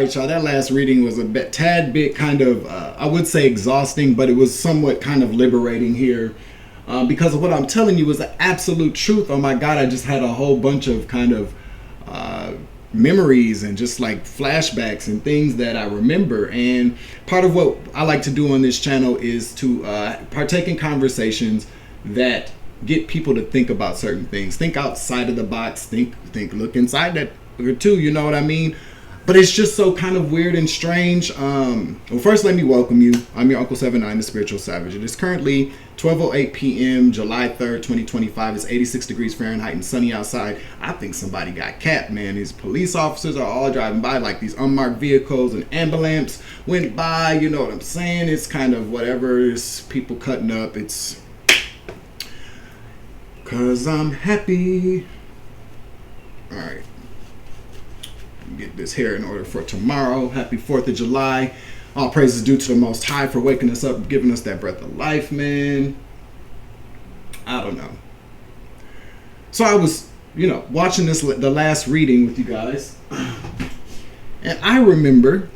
right, y'all, that last reading was a tad bit kind of, I would say exhausting, but it was somewhat kind of liberating here. Because of what I'm telling you was the absolute truth. Oh my God, I just had a whole bunch of kind of memories and just like flashbacks and things that I remember. And part of what I like to do on this channel is to partake in conversations that get people to think about certain things. Think outside of the box. Look inside that too. You know what I mean? But it's just so kind of weird and strange. Well, first, let me welcome you. I'm your Uncle 79, the Spiritual Savage. It is currently 12:08 p.m., July 3rd, 2025. It's 86 degrees Fahrenheit and sunny outside. I think somebody got capped, man. These police officers are all driving by like these unmarked vehicles, and ambulance went by. You know what I'm saying? It's kind of whatever. It's people cutting up. It's 'cause I'm happy. All right. Get this here in order for tomorrow. Happy 4th of July. All praise is due to the Most High for waking us up, giving us that breath of life, man. I don't know. So I was, watching the last reading with you guys, and I remember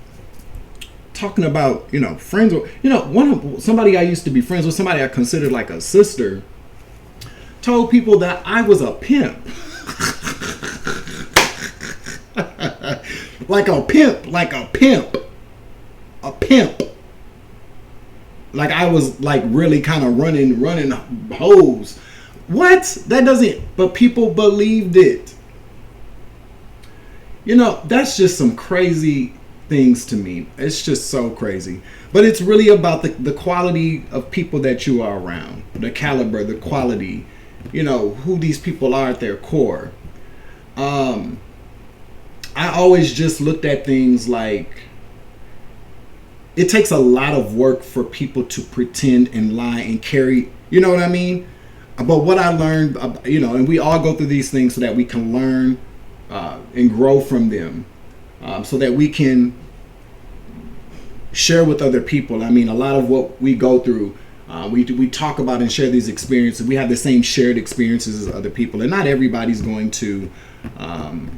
talking about, friends with, somebody I used to be friends with, somebody I considered like a sister, told people that I was a pimp. Like a pimp. Like I was like really kind of running hoes. What? That doesn't, but people believed it. That's just some crazy things to me. It's just so crazy. But it's really about the quality of people that you are around, the caliber, the quality, who these people are at their core. I always just looked at things like it takes a lot of work for people to pretend and lie and carry, you know what I mean? But what I learned, and we all go through these things so that we can learn and grow from them, so that we can share with other people. I mean, a lot of what we go through, we talk about and share these experiences. We have the same shared experiences as other people, and not everybody's going to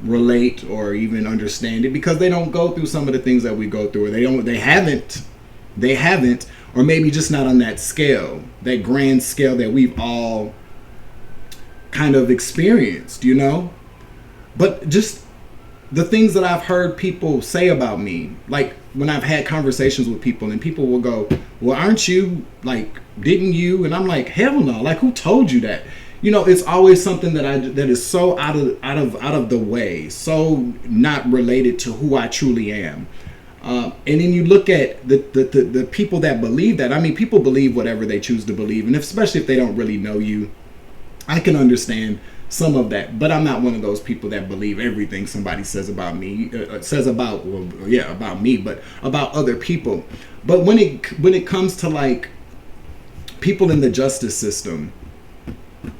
relate or even understand it because they don't go through some of the things that we go through, or they haven't, or maybe just not on that scale, that grand scale that we've all kind of experienced, but just the things that I've heard people say about me, like when I've had conversations with people and people will go, well, aren't you like, didn't you? And I'm like, hell no, like who told you that? It's always something that is so out of the way, so not related to who I truly am. And then you look at the people that believe that. I mean, people believe whatever they choose to believe, and especially if they don't really know you, I can understand some of that. But I'm not one of those people that believe everything somebody says about me, about me, but about other people. But when it comes to like people in the justice system,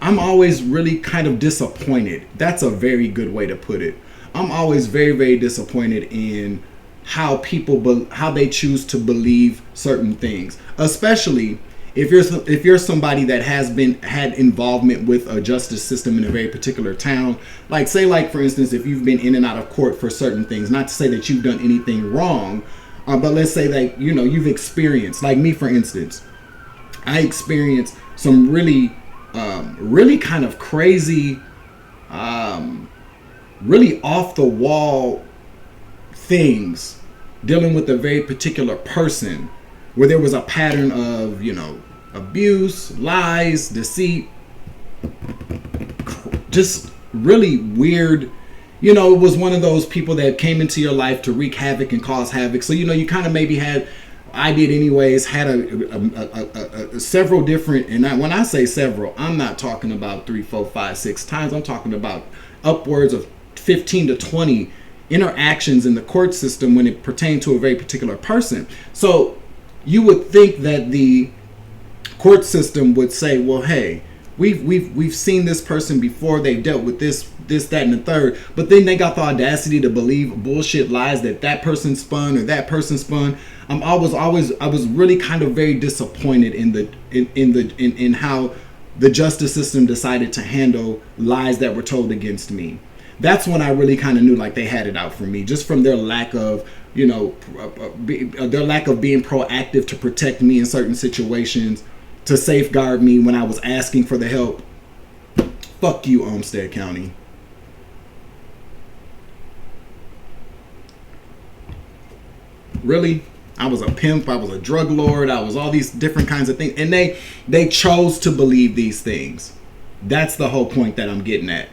I'm always really kind of disappointed. That's a very good way to put it. I'm always very, very disappointed in how people how they choose to believe certain things, especially if you're somebody that had involvement with a justice system in a very particular town. Like say, like for instance, if you've been in and out of court for certain things, not to say that you've done anything wrong, but let's say that you've experienced, like me for instance, I experienced some really kind of crazy, really off the wall things dealing with a very particular person where there was a pattern of, abuse, lies, deceit, just really weird. It was one of those people that came into your life to wreak havoc and cause havoc. So, you kind of maybe had, I did anyways, had a several different, and when I say several, I'm not talking about 3, 4, 5, 6 times. I'm talking about upwards of 15 to 20 interactions in the court system when it pertained to a very particular person. So you would think that the court system would say, well, hey, we've seen this person before. They've dealt with this, that, and the third. But then they got the audacity to believe bullshit lies that person spun or that person spun. I was really kind of very disappointed in how the justice system decided to handle lies that were told against me. That's when I really kind of knew like they had it out for me, just from their lack of you know, their lack of being proactive to protect me in certain situations, to safeguard me when I was asking for the help. Fuck you, Olmsted County. Really? I was a pimp, I was a drug lord, I was all these different kinds of things. And they chose to believe these things. That's the whole point that I'm getting at.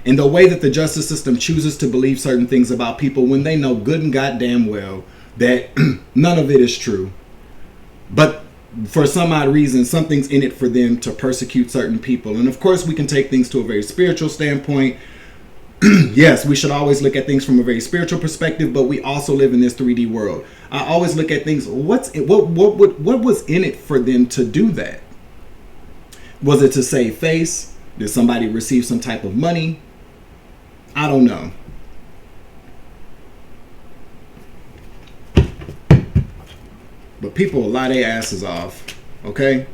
And the way that the justice system chooses to believe certain things about people when they know good and goddamn well that none of it is true. But for some odd reason, something's in it for them to persecute certain people. And of course, we can take things to a very spiritual standpoint. Yes, we should always look at things from a very spiritual perspective, but we also live in this 3D world. I always look at things, what was in it for them to do that? Was it to save face? Did somebody receive some type of money? I don't know. But people lie their asses off, okay?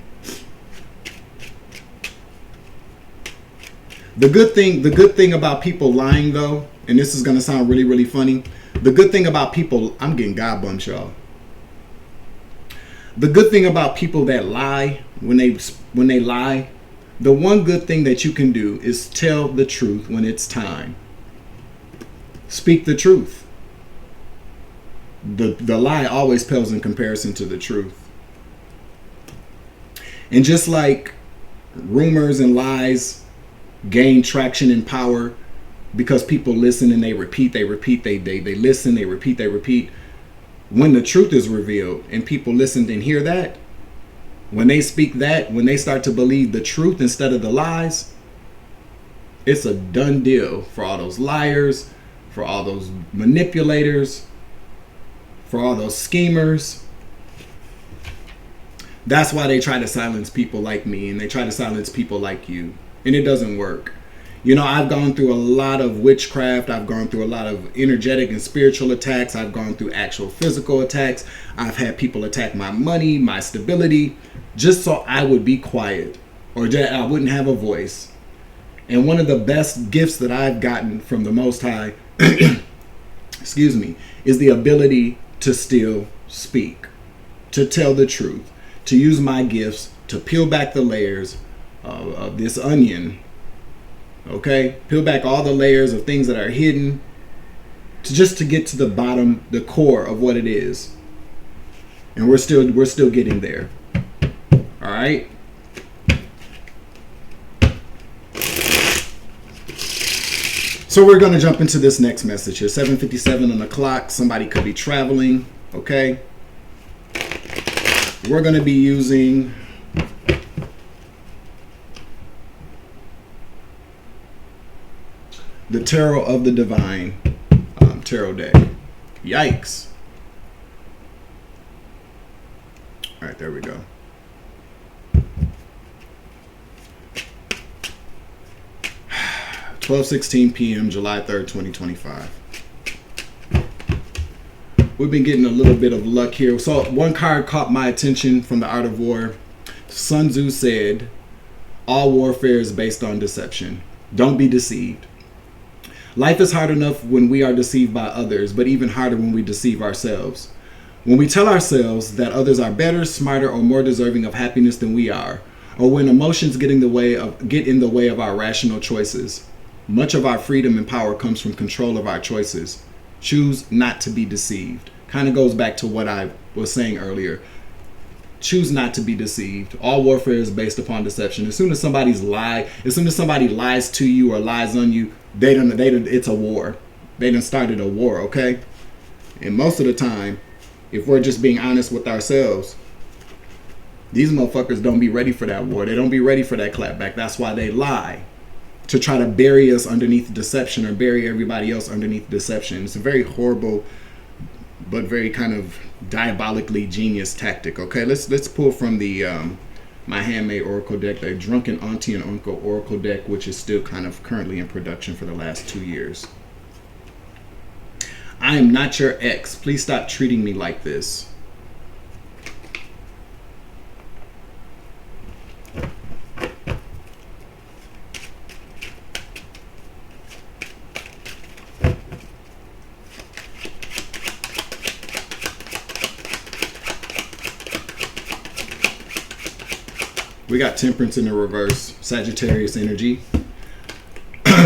The good thing about people lying though, and this is gonna sound really, really funny. The good thing about people, I'm getting God bumps, y'all. The good thing about people that lie, when they lie, the one good thing that you can do is tell the truth when it's time. Speak the truth. The lie always pales in comparison to the truth. And just like rumors and lies gain traction and power because people listen and they repeat, they listen, they repeat. When the truth is revealed and people listen and hear that, when they speak that, when they start to believe the truth instead of the lies, it's a done deal for all those liars, for all those manipulators, for all those schemers. That's why they try to silence people like me, and they try to silence people like you. And it doesn't work. You know, I've gone through a lot of witchcraft. I've gone through a lot of energetic and spiritual attacks. I've gone through actual physical attacks. I've had people attack my money, my stability, just so I would be quiet or that I wouldn't have a voice. And one of the best gifts that I've gotten from the Most High, excuse me, is the ability to still speak, to tell the truth, to use my gifts to peel back the layers of this onion. Okay, peel back all the layers of things that are hidden, to get to the bottom, the core of what it is. And we're still getting there. All right. So we're going to jump into this next message here. 7:57 on the clock. Somebody could be traveling. Okay. We're going to be using the Tarot of the Divine tarot deck. Yikes. All right, there we go. (12:16 p.m. July 3rd, 2025). We've been getting a little bit of luck here. So one card caught my attention from the Art of War. Sun Tzu said, "All warfare is based on deception. Don't be deceived. Life is hard enough when we are deceived by others, but even harder when we deceive ourselves. When we tell ourselves that others are better, smarter, or more deserving of happiness than we are, or when emotions get in the way of our rational choices. Much of our freedom and power comes from control of our choices. Choose not to be deceived." Kind of goes back to what I was saying earlier. Choose not to be deceived. All warfare is based upon deception. As soon as somebody lies to you or lies on you, it's a war. They done started a war, okay? And most of the time, if we're just being honest with ourselves, these motherfuckers don't be ready for that war. They don't be ready for that clapback. That's why they lie. To try to bury us underneath deception or bury everybody else underneath deception. It's a very horrible, but very kind of diabolically genius tactic. Okay, let's pull from the my handmade oracle deck, the Drunken Auntie and Uncle oracle deck, which is still kind of currently in production for the last 2 years. I am not your ex. Please stop treating me like this. We got Temperance in the reverse, Sagittarius energy.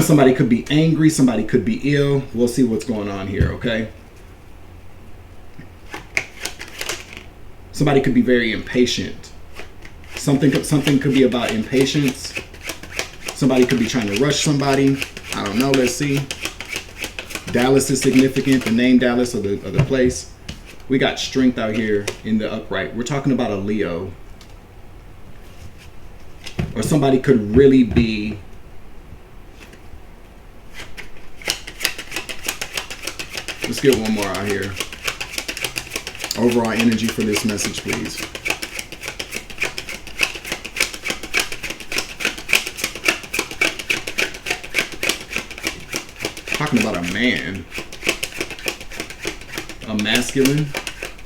Somebody could be angry, somebody could be ill. We'll see what's going on here, okay? Somebody could be very impatient. Something could be about impatience. Somebody could be trying to rush somebody. I don't know, let's see. Dallas is significant, the name Dallas of the place. We got strength out here in the upright. We're talking about a Leo. Or somebody could really be let's get one more out here. Overall energy for this message, please. Talking about a man. A masculine.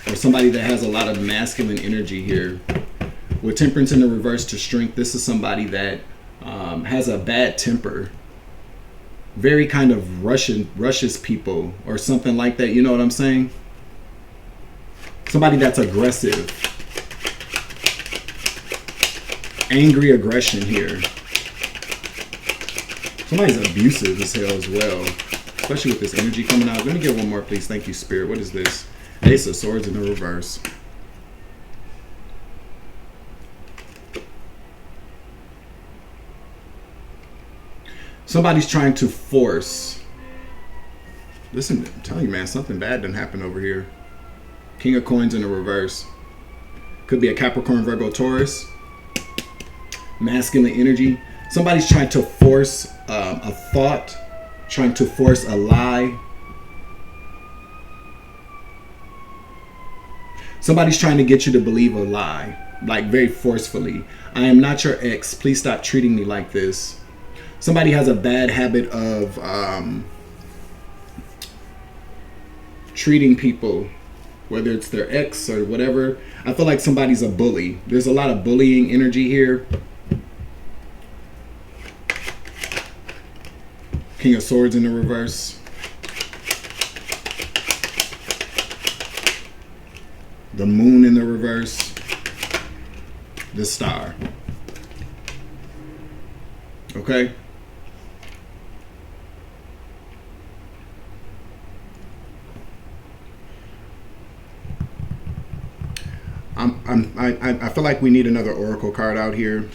Or somebody that has a lot of masculine energy here. With Temperance in the reverse to strength, this is somebody that has a bad temper. Very kind of rushes people or something like that. You know what I'm saying? Somebody that's aggressive. Angry aggression here. Somebody's abusive as hell as well. Especially with this energy coming out. Let me get one more, please. Thank you, Spirit. What is this? Ace of Swords in the reverse. Somebody's trying to force. Listen, I'm telling you, man, something bad done happened over here. King of Coins in the reverse. Could be a Capricorn, Virgo, Taurus. Masculine energy. Somebody's trying to force a thought. Trying to force a lie. Somebody's trying to get you to believe a lie. Like very forcefully. I am not your ex. Please stop treating me like this. Somebody has a bad habit of treating people, whether it's their ex or whatever. I feel like somebody's a bully. There's a lot of bullying energy here. King of Swords in the reverse. The Moon in the reverse. The Star. Okay? I feel like we need another oracle card out here.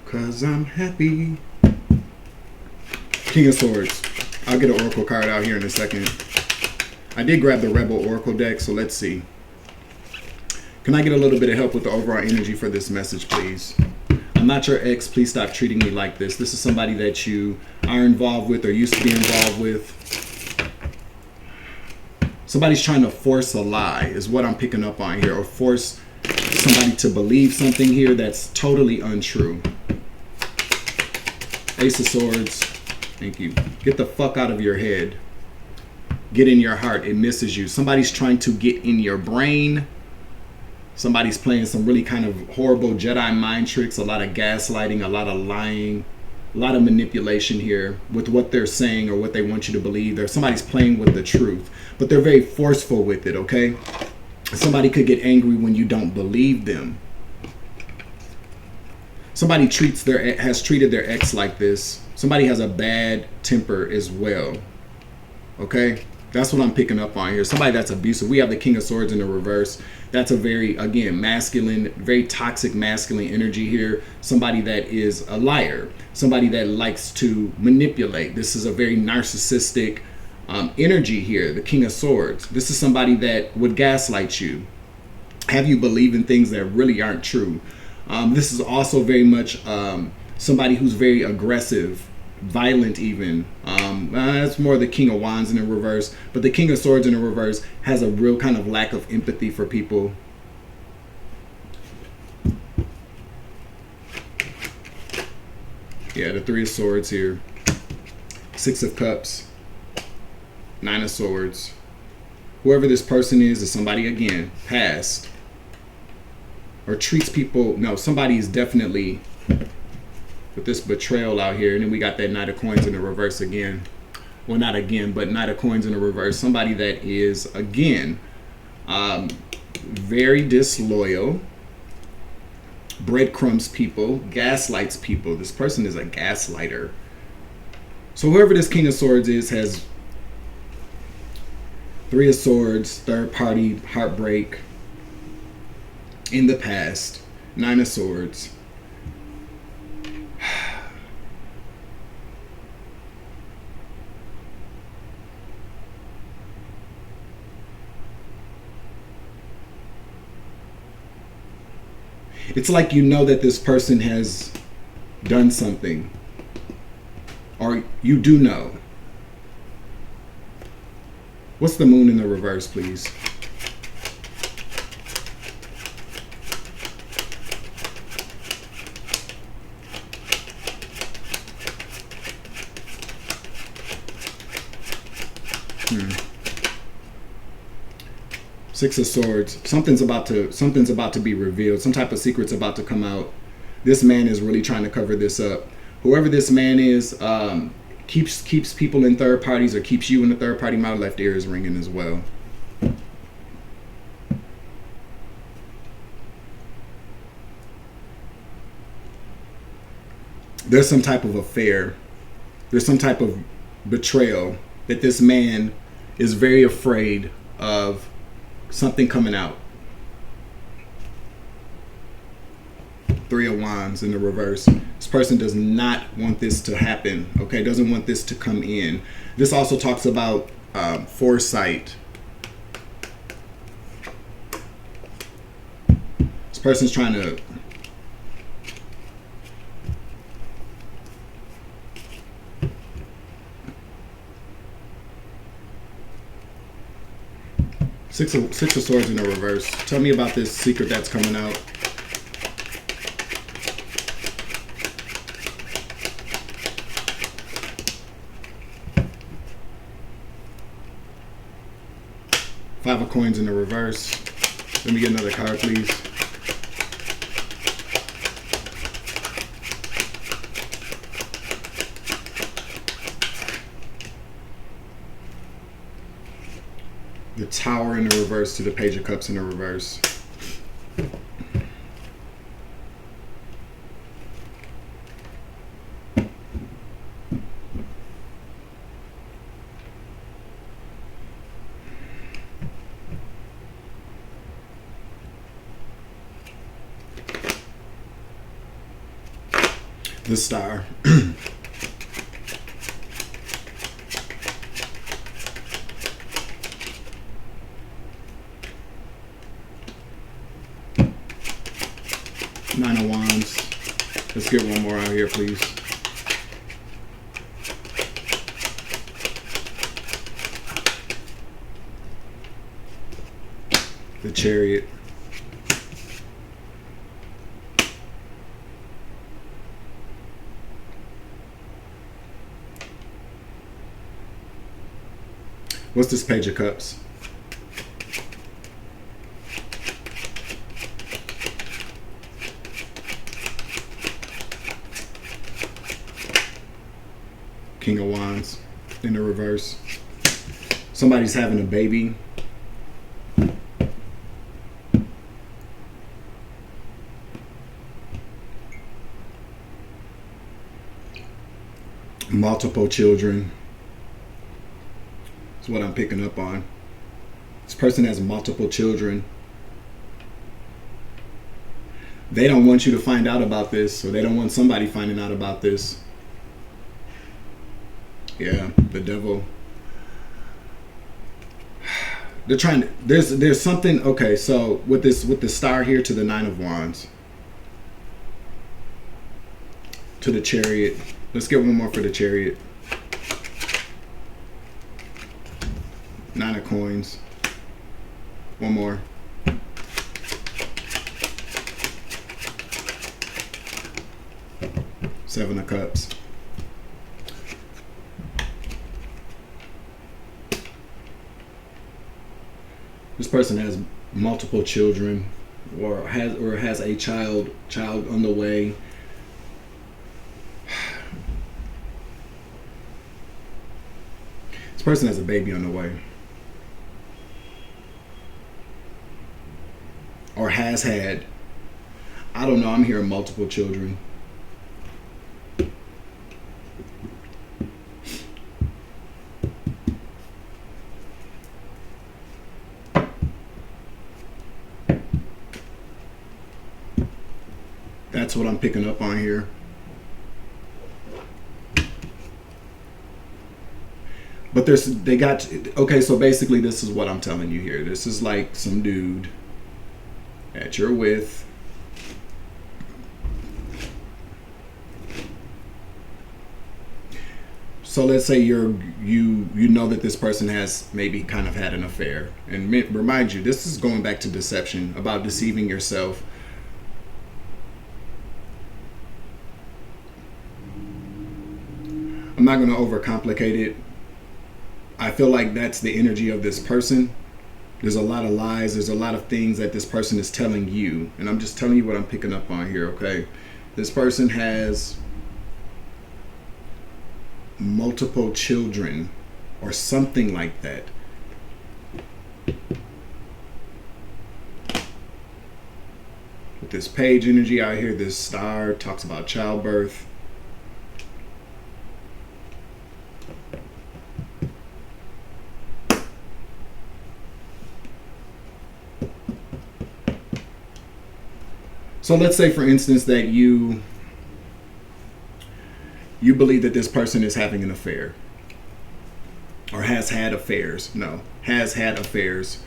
Cause I'm happy. King of Swords. I'll get an oracle card out here in a second. I did grab the Rebel Oracle deck, so let's see. Can I get a little bit of help with the overall energy for this message, please? I'm not your ex. Please stop treating me like this. This is somebody that you are involved with or used to be involved with. Somebody's trying to force a lie is what I'm picking up on here. Or force somebody to believe something here that's totally untrue. Ace of Swords. Thank you. Get the fuck out of your head. Get in your heart. It misses you. Somebody's trying to get in your brain. Somebody's playing some really kind of horrible Jedi mind tricks, a lot of gaslighting, a lot of lying, a lot of manipulation here with what they're saying or what they want you to believe. Somebody's playing with the truth, but they're very forceful with it, okay? Somebody could get angry when you don't believe them. Somebody has treated their ex like this. Somebody has a bad temper as well, okay? That's what I'm picking up on here. Somebody that's abusive. We have the King of Swords in the reverse. That's a very, again, masculine, very toxic masculine energy here. Somebody that is a liar. Somebody that likes to manipulate. This is a very narcissistic energy here. The King of Swords. This is somebody that would gaslight you. Have you believe in things that really aren't true. This is also very much somebody who's very aggressive. Violent even. That's more the King of Wands in the reverse, but the King of Swords in the reverse has a real kind of lack of empathy for people. Yeah, the Three of Swords here. Six of Cups. Nine of Swords. Whoever this person is somebody, again, past. Or treats people, no, somebody is definitely with this betrayal out here. And then we got that Knight of Coins in the reverse again. Well, not again, but Knight of Coins in the reverse. Somebody that is, again, very disloyal, breadcrumbs people, gaslights people. This person is a gaslighter. So whoever this King of Swords is has Three of Swords, third party, heartbreak in the past, Nine of Swords. It's like you know that this person has done something, or you do know. What's the Moon in the reverse, please? Six of Swords. Something's about to be revealed. Some type of secret's about to come out. This man is really trying to cover this up. Whoever this man is, keeps people in third parties, or keeps you in the third party. My left ear is ringing as well. There's some type of affair. There's some type of betrayal that this man is very afraid of something coming out. Three of Wands in the reverse. This person does not want this to happen, okay? Doesn't want this to come in. This also talks about foresight. This person's trying to Six of Swords in the reverse. Tell me about this secret that's coming out. Five of Coins in the reverse. Let me get another card, please. The Tower in the reverse to the Page of Cups in the reverse. The Star. Nine of Wands. Let's get one more out here, please. The Chariot. What's this Page of Cups? King of Wands in the reverse. Somebody's having a baby. Multiple children. That's what I'm picking up on. This person has multiple children. They don't want you to find out about this, or they don't want somebody finding out about this. Yeah, the Devil. They're trying to, there's something. Okay, so with the Star here to the Nine of Wands to the Chariot. Let's get one more for the Chariot. Nine of Coins. One more. Seven of Cups. This person has multiple children, or has a child on the way. This person has a baby on the way. Or has had. I don't know. I'm hearing multiple children. That's what I'm picking up on here. But okay, so basically this is what I'm telling you here. This is like some dude that you're with. So let's say you know that this person has maybe kind of had an affair. And remind you, this is going back to deception, about deceiving yourself. I'm not going to overcomplicate it. I feel like that's the energy of this person. There's a lot of lies. There's a lot of things that this person is telling you. And I'm just telling you what I'm picking up on here, okay? This person has multiple children or something like that. With this page energy out here, this star talks about childbirth. So let's say, for instance, that you believe that this person is having an affair or has had affairs. No, has had affairs.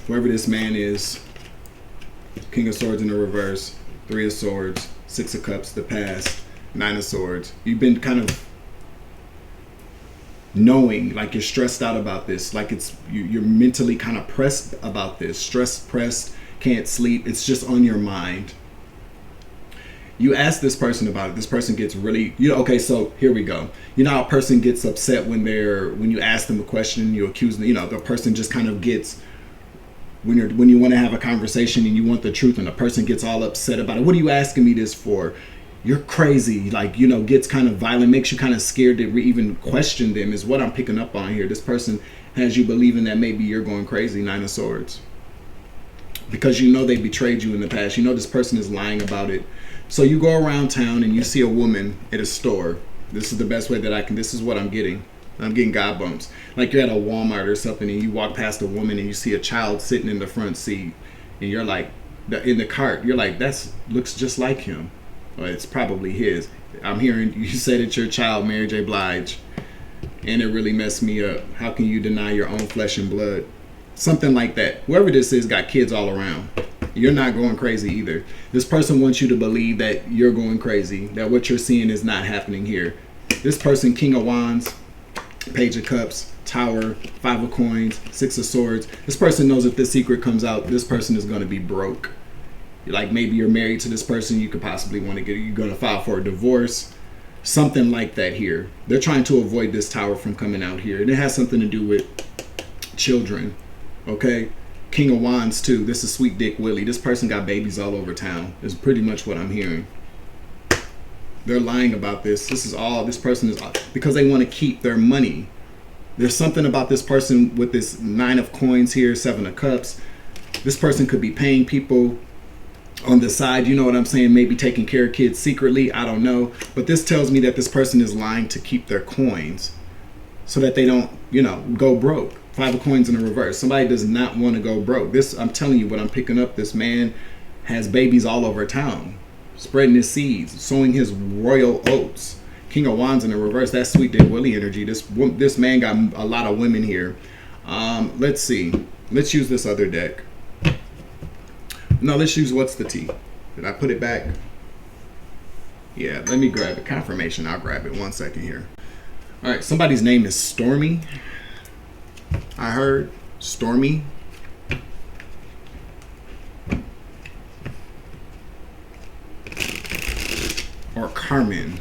Whoever this man is, King of Swords in the reverse, Three of Swords, Six of Cups, the past, Nine of Swords. You've been kind of knowing, like you're stressed out about this, like you're mentally kind of pressed about this, stressed, pressed, can't sleep. It's just on your mind. You ask this person about it. This person gets really, okay, so here we go. You know how a person gets upset when you ask them a question, you accuse them, the person just kind of gets, when you want to have a conversation and you want the truth and the person gets all upset about it. What are you asking me this for? You're crazy. Like, gets kind of violent, makes you kind of scared to even question them, is what I'm picking up on here. This person has you believing that maybe you're going crazy, Nine of Swords. Because they betrayed you in the past. This person is lying about it. So you go around town and you see a woman at a store. This is the best way that this is what I'm getting. I'm getting God bumps. Like you're at a Walmart or something and you walk past a woman and you see a child sitting in the front seat. And you're like, in the cart, you're like, looks just like him. Well, it's probably his. I'm hearing you said it's your child, Mary J. Blige. And it really messed me up. How can you deny your own flesh and blood? Something like that. Whoever this is got kids all around. You're not going crazy either. This person wants you to believe that you're going crazy, that what you're seeing is not happening here. This person, King of Wands, Page of Cups, Tower, Five of Coins, Six of Swords. This person knows if this secret comes out, this person is going to be broke. Like maybe you're married to this person, you could possibly you're going to file for a divorce. Something like that here. They're trying to avoid this Tower from coming out here. And it has something to do with children. Okay? King of Wands too. This is Sweet Dick Willie. This person got babies all over town. Is pretty much what I'm hearing. They're lying about this. This person is because they want to keep their money. There's something about this person with this Nine of Coins here, Seven of Cups. This person could be paying people on the side. You know what I'm saying? Maybe taking care of kids secretly. I don't know. But this tells me that this person is lying to keep their coins so that they don't, go broke. Five of Coins in the reverse. Somebody does not want to go broke. I'm telling you what I'm picking up. This man has babies all over town, spreading his seeds, sowing his royal oats. King of Wands in the reverse. That's Sweet Dick Willie energy. This man got a lot of women here. Let's see. Let's use this other deck. No, let's use What's the Tea. Did I put it back? Yeah, let me grab it. Confirmation. I'll grab it. 1 second here. All right. Somebody's name is Stormy. I heard Stormy. Or Carmen.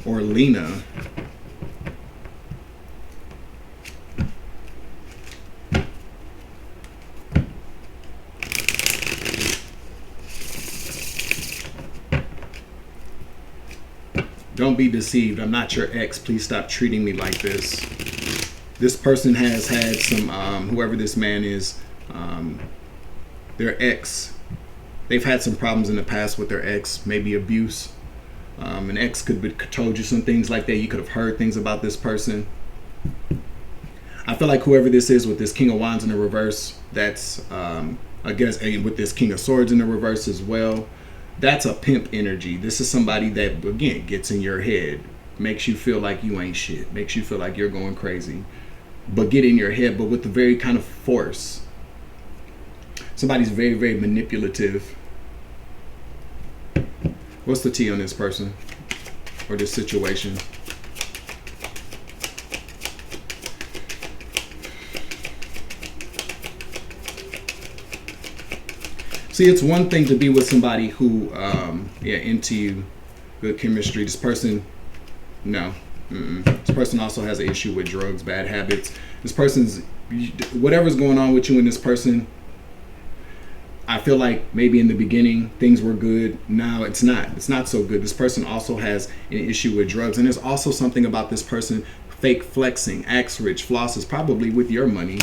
Or Lena. Don't be deceived. I'm not your ex. Please stop treating me like this. This person has had some, whoever this man is, their ex. They've had some problems in the past with their ex, maybe abuse. An ex could have told you some things like that. You could have heard things about this person. I feel like whoever this is with this King of Wands in the reverse, that's, I guess, with this King of Swords in the reverse as well, that's a pimp energy. This is somebody that, again, gets in your head, makes you feel like you ain't shit, makes you feel like you're going crazy, but get in your head, but with the very kind of force. Somebody's very, very manipulative. What's the T on this person or this situation? See, it's one thing to be with somebody who, into you, good chemistry. This person, no. This person also has an issue with drugs, bad habits. This person's, whatever's going on with you and this person, I feel like maybe in the beginning things were good. Now it's not. It's not so good. This person also has an issue with drugs. And there's also something about this person fake flexing, acts rich, flosses, probably with your money.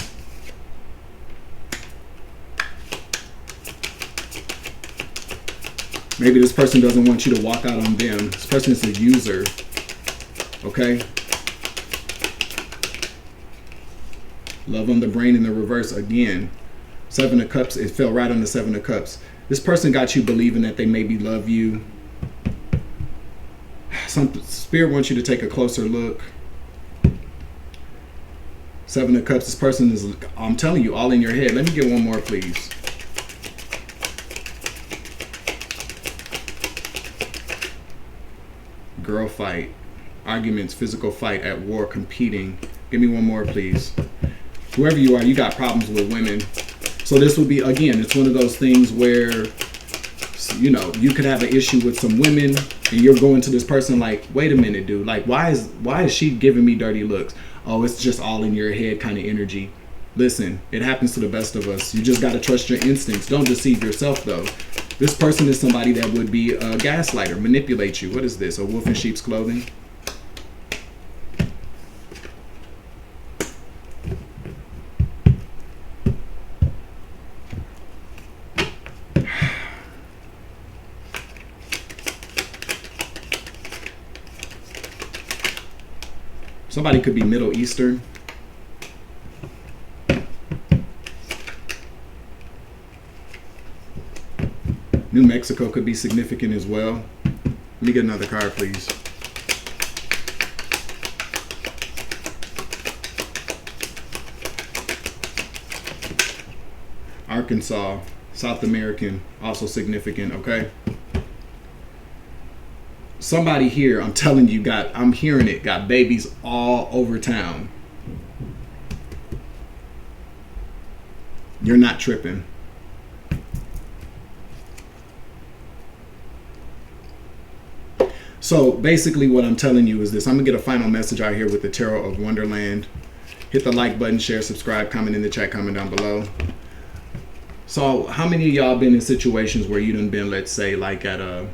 Maybe this person doesn't want you to walk out on them. This person is a user. Okay? Love on the brain in the reverse again. Seven of Cups, it fell right on the Seven of Cups. This person got you believing that they maybe love you. Some spirit wants you to take a closer look. Seven of Cups, this person is, I'm telling you, all in your head. Let me get one more, please. Girl fight, arguments, physical fight, at war, competing. Give me one more, please. Whoever you are, you got problems with women. So this would be, again, it's one of those things where, you know, you could have an issue with some women and you're going to this person like, wait a minute, dude, like, why is she giving me dirty looks? Oh, it's just all in your head kind of energy. Listen, it happens to the best of us. You just got to trust your instincts. Don't deceive yourself, though. This person is somebody that would be a gaslighter, manipulate you. What is this? A wolf in sheep's clothing? Somebody could be Middle Eastern. New Mexico could be significant as well. Let me get another card, please. Arkansas, South American, also significant, okay? Somebody here, I'm telling you, I'm hearing it, got babies all over town. You're not tripping. So basically what I'm telling you is this. I'm going to get a final message out here with the Tarot of Wonderland. Hit the like button, share, subscribe, comment in the chat, comment down below. So how many of y'all been in situations where you done been, let's say, like at a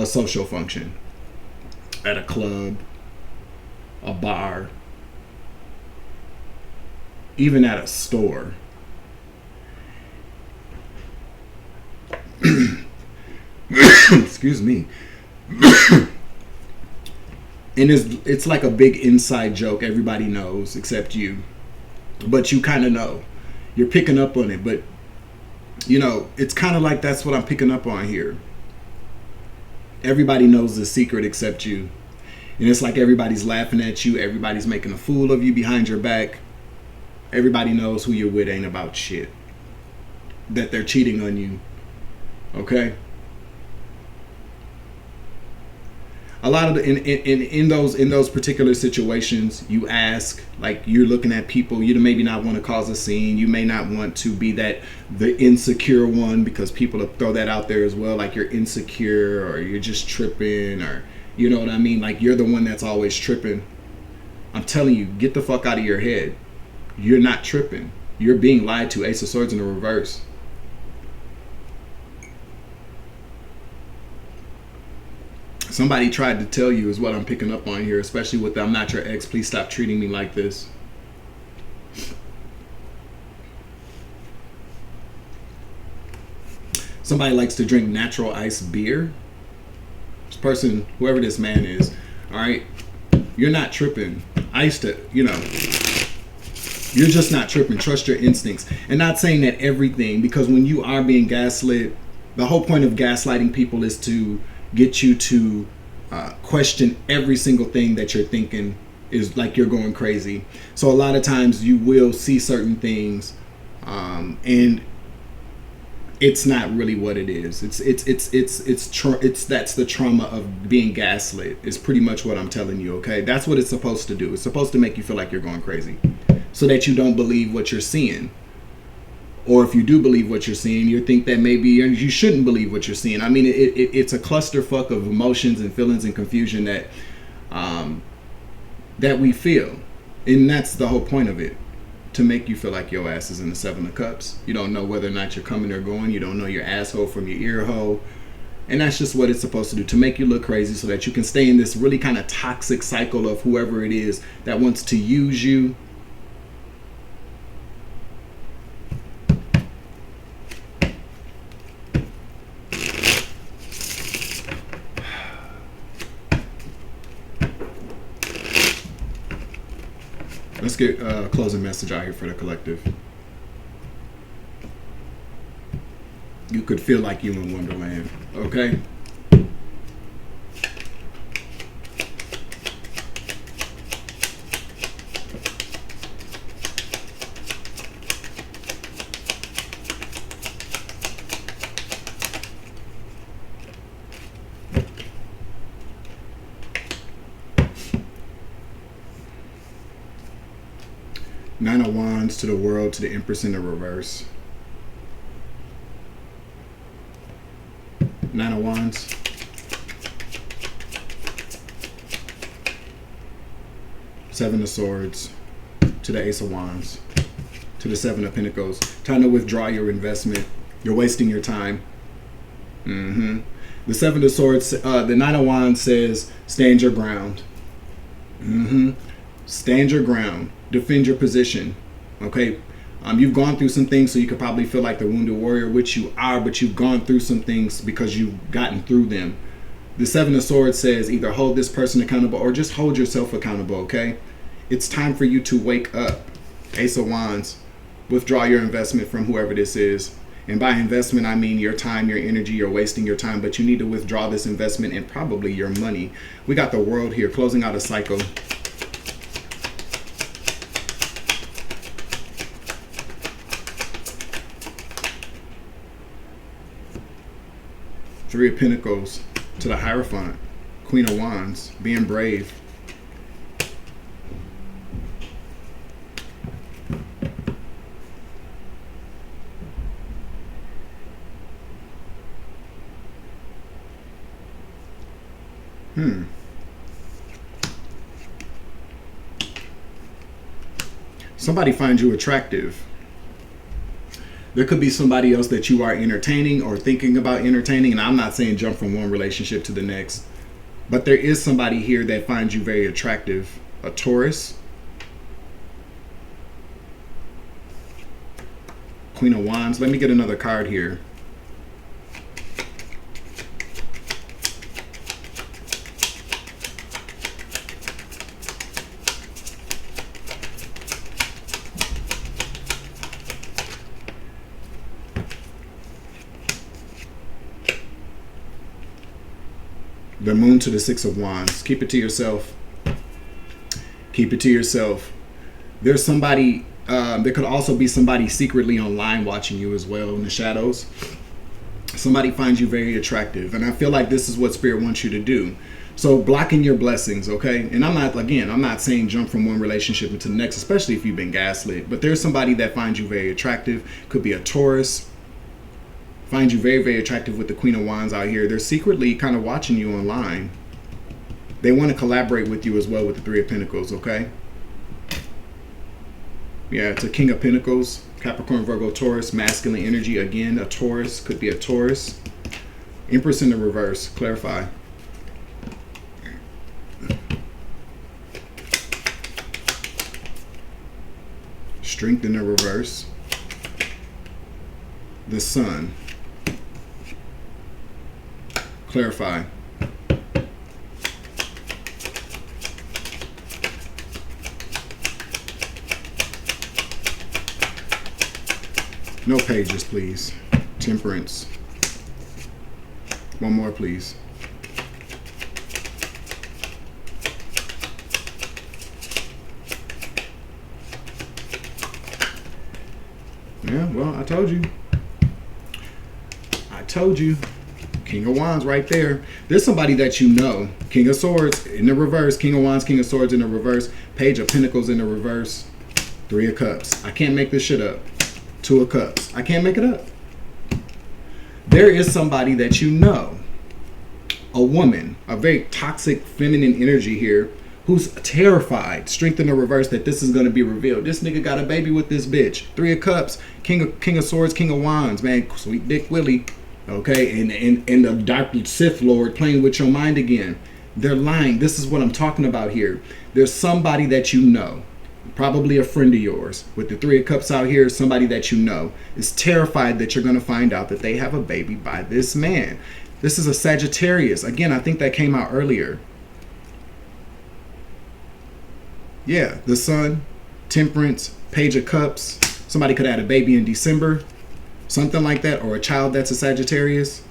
social function, at a club, a bar, even at a store? Excuse me. And it's like a big inside joke. Everybody knows except you, but you kind of know. You're picking up on it, but you know, it's kind of like that's what I'm picking up on here. Everybody knows the secret except you. And it's like everybody's laughing at you. Everybody's making a fool of you behind your back. Everybody knows who you're with ain't about shit. That they're cheating on you. Okay? A lot of the, in those particular situations, you ask, like, you're looking at people, you maybe not want to cause a scene, you may not want to be the insecure one, because people throw that out there as well, like you're insecure or you're just tripping, or you know what I mean, like you're the one that's always tripping. I'm telling you, get the fuck out of your head. You're not tripping. You're being lied to. Ace of Swords in the reverse. Somebody tried to tell you is what I'm picking up on here, especially with the, I'm not your ex, please stop treating me like this. Somebody likes to drink natural ice beer. This person, whoever this man is, all right, you're not tripping. Ice to, you know, you're just not tripping. Trust your instincts. And not saying that everything, because when you are being gaslit, the whole point of gaslighting people is to get you to question every single thing that you're thinking is like you're going crazy. So a lot of times you will see certain things and it's not really what it is. It's that's the trauma of being gaslit. Is pretty much what I'm telling you. Okay, that's what it's supposed to do. It's supposed to make you feel like you're going crazy, so that you don't believe what you're seeing. Or if you do believe what you're seeing, you think that maybe you shouldn't believe what you're seeing. I mean, it's a clusterfuck of emotions and feelings and confusion that that we feel, and that's the whole point of it. To make you feel like your ass is in the 7 of Cups. You don't know whether or not you're coming or going. You don't know your asshole from your ear hole. And that's just what it's supposed to do, to make you look crazy so that you can stay in this really kind of toxic cycle of whoever it is that wants to use you. Let's get a closing message out here for the collective. You could feel like you in Wonderland, okay? Nine of Wands to the World, to the Empress in the reverse. Nine of Wands. Seven of Swords to the Ace of Wands, to the Seven of Pentacles. Time to withdraw your investment. You're wasting your time. The Seven of Swords, the Nine of Wands says, stand your ground. Stand your ground. Defend your position. Okay. You've gone through some things, so you could probably feel like the wounded warrior, which you are, but you've gone through some things because you've gotten through them. The Seven of Swords says either hold this person accountable or just hold yourself accountable, okay? It's time for you to wake up. Ace of Wands. Withdraw your investment from whoever this is. And by investment, I mean your time, your energy. You're wasting your time, but you need to withdraw this investment and probably your money. We got the World here, closing out a cycle. Three of Pentacles to the Hierophant. Queen of Wands, being brave. Somebody finds you attractive. There could be somebody else that you are entertaining or thinking about entertaining. And I'm not saying jump from one relationship to the next. But there is somebody here that finds you very attractive. A Taurus. Queen of Wands. Let me get another card here. The Moon to the Six of Wands. Keep it to yourself. Keep it to yourself. There's somebody, there could also be somebody secretly online watching you as well in the shadows. Somebody finds you very attractive. And I feel like this is what Spirit wants you to do. So blocking your blessings, okay? And I'm not saying jump from one relationship into the next, especially if you've been gaslit. But there's somebody that finds you very attractive. Could be a Taurus. Find you very, very attractive with the Queen of Wands out here. They're secretly kind of watching you online. They want to collaborate with you as well with the Three of Pentacles, okay? Yeah, it's a King of Pentacles. Capricorn, Virgo, Taurus. Masculine energy. Again, a Taurus. Could be a Taurus. Empress in the reverse. Clarify. Strength in the reverse. The Sun. Clarify. No pages, please. Temperance. One more, please. Yeah, well, I told you. I told you. King of Wands right there. There's somebody that you know. King of Swords in the reverse. King of Wands, King of Swords in the reverse. Page of Pentacles in the reverse. Three of Cups. I can't make this shit up. Two of Cups. I can't make it up. There is somebody that you know. A woman. A very toxic feminine energy here. Who's terrified. Strength in the reverse that this is going to be revealed. This nigga got a baby with this bitch. Three of Cups. King of Swords. King of Wands. Man. Sweet Dick Willie. Okay. And the Dark Sith Lord playing with your mind again. They're lying. This is what I'm talking about here. There's somebody that you know. Probably a friend of yours. With the Three of Cups out here, somebody that you know is terrified that you're going to find out that they have a baby by this man. This is a Sagittarius. Again, I think that came out earlier. Yeah, the Sun, Temperance, Page of Cups. Somebody could have had a baby in December. Something like that. Or a child that's a Sagittarius.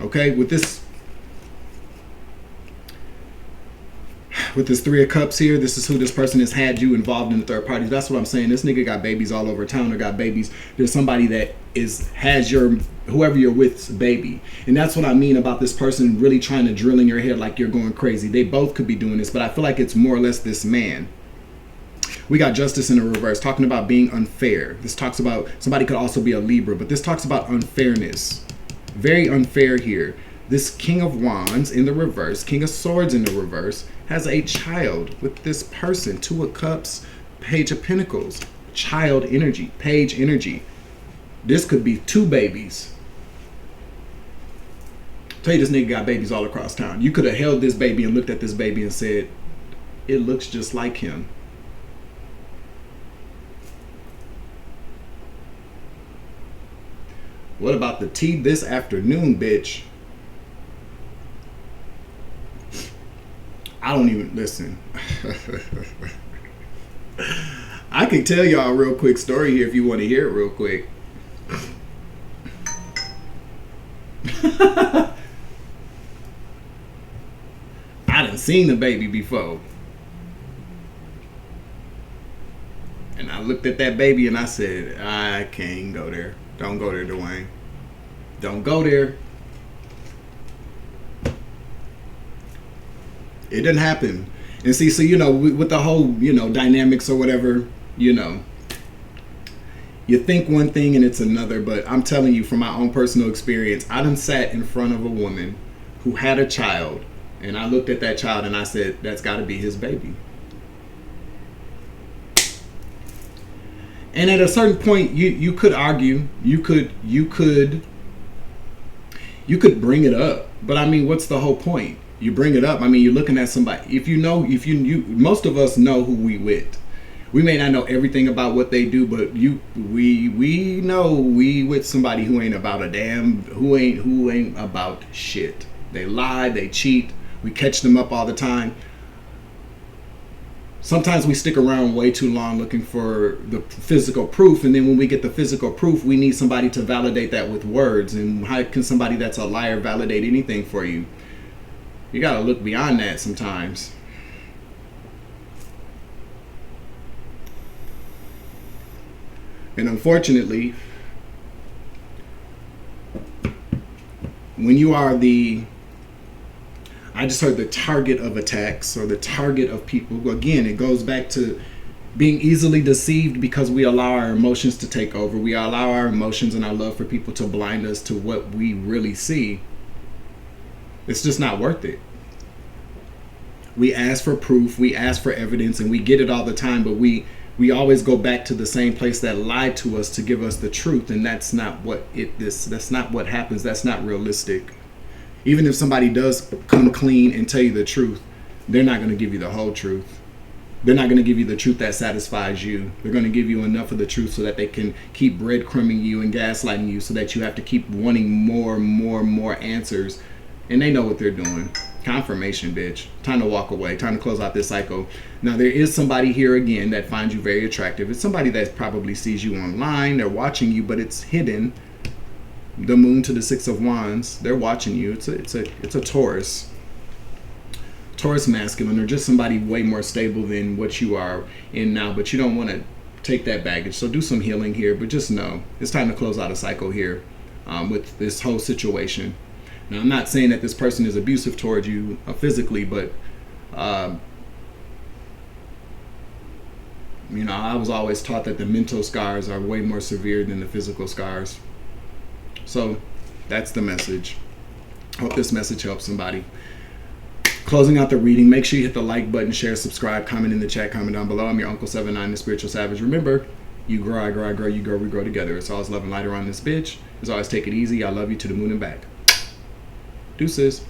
Okay, with this Three of Cups here, this is who this person has had you involved in the third parties. That's what I'm saying. This nigga got babies all over town or got babies. There's somebody that has your, whoever you're with's baby. And that's what I mean about this person really trying to drill in your head like you're going crazy. They both could be doing this, but I feel like it's more or less this man. We got Justice in the reverse, talking about being unfair. This talks about, somebody could also be a Libra, but this talks about unfairness. Very unfair here. This King of Wands in the reverse, King of Swords in the reverse, has a child with this person. Two of Cups, Page of Pentacles, child energy, page energy. This could be two babies. Tell you this nigga got babies all across town. You could have held this baby and looked at this baby and said, it looks just like him. What about the tea this afternoon, bitch? I don't even listen. I can tell y'all a real quick story here if you want to hear it real quick. I done seen the baby before. And I looked at that baby and I said, I can't go there. Don't go there, Dwayne. Don't go there. It didn't happen. And see, so, you know, with the whole, you know, dynamics or whatever, you know, you think one thing and it's another. But I'm telling you from my own personal experience, I done sat in front of a woman who had a child. And I looked at that child and I said, that's got to be his baby. And at a certain point, you could argue, you could bring it up. But I mean, what's the whole point? You bring it up. I mean, you're looking at somebody. If you most of us know who we with. We may not know everything about what they do, but we know we with somebody who ain't about a damn, who ain't about shit. They lie, they cheat. We catch them up all the time. Sometimes we stick around way too long looking for the physical proof, and then when we get the physical proof, we need somebody to validate that with words. And how can somebody that's a liar validate anything for you? You gotta look beyond that sometimes. And unfortunately, when you are I just heard the target of attacks or the target of people. Again, it goes back to being easily deceived because we allow our emotions to take over. We allow our emotions and our love for people to blind us to what we really see. It's just not worth it. We ask for proof, we ask for evidence, and we get it all the time, but we always go back to the same place that lied to us to give us the truth, and that's not what that's not what happens. That's not realistic. Even if somebody does come clean and tell you the truth, they're not going to give you the whole truth. they're not going to give you the truth that satisfies you. They're going to give you enough of the truth so that they can keep breadcrumbing you and gaslighting you, so that you have to keep wanting more answers. And they know what they're doing. Confirmation, bitch. Time to walk away. Time to close out this cycle. Now, there is somebody here again that finds you very attractive. It's somebody that probably sees you online. They're watching you, but it's hidden. The moon to the Six of Wands. They're watching you. It's a Taurus. Taurus masculine, or just somebody way more stable than what you are in now, but you don't want to take that baggage. So do some healing here, but just know it's time to close out a cycle here with this whole situation. Now, I'm not saying that this person is abusive towards you physically, but you know, I was always taught that the mental scars are way more severe than the physical scars. So that's the message. Hope this message helps somebody. Closing out the reading, make sure you hit the like button, share, subscribe, comment in the chat, comment down below. I'm your Uncle 79, the Spiritual Savage. Remember, you grow, I grow, I grow, you grow, we grow together. It's always love and light around this bitch. As always, take it easy. I love you to the moon and back. Deuces.